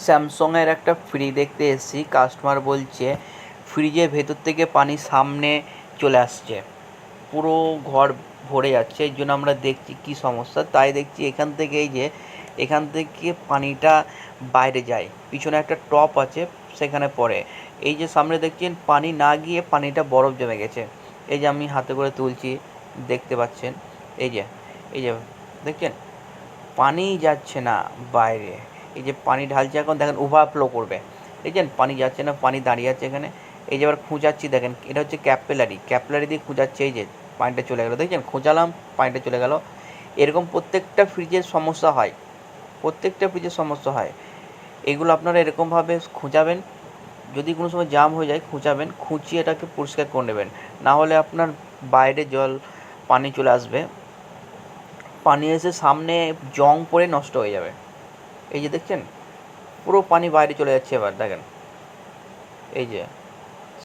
স্যামসংয়ের একটা ফ্রিজ দেখতে এসেছি। কাস্টমার বলছে ফ্রিজের ভেতর থেকে পানি সামনে চলে আসছে, পুরো ঘর ভরে যাচ্ছে। এই জন্য আমরা দেখছি কী সমস্যা, তাই দেখছি এখান থেকে এখান থেকে পানিটা বাইরে যায়, পিছনে একটা টপ আছে সেখানে পড়ে। এই যে সামনে দেখছেন পানি না গিয়ে পানিটা বরফ জমে গেছে। এই যে আমি হাতে করে তুলছি, দেখতে পাচ্ছেন। এই যে এই যে দেখছেন পানি যাচ্ছে না বাইরে। এই যে পানি ঢালছে, এখন দেখেন ওভারফ্লো করবে। দেখছেন পানি যাচ্ছে না, পানি দাঁড়িয়ে আছে এখানে। এই যে এবার খুঁজাচ্ছি, দেখেন এটা হচ্ছে ক্যাপিলারি দিয়ে খুঁজাচ্ছে। এই যে পানিটা চলে গেলো, দেখছেন খোঁচালাম পানিটা চলে গেল। এরকম প্রত্যেকটা ফ্রিজের সমস্যা হয়, প্রত্যেকটা ফ্রিজের সমস্যা হয়। এগুলো আপনারা এরকমভাবে খুঁজাবেন, যদি কোনো সময় জাম হয়ে যায় খুঁচাবেন, খুঁচিয়ে এটাকে পরিষ্কার করে নেবেন। না হলে আপনার বাইরে পানি চলে আসবে, পানি এসে সামনে জং পড়ে নষ্ট হয়ে যাবে। এই যে দেখছেন পুরো পানি বাইরে চলে যাচ্ছে, এবার দেখেন এই যে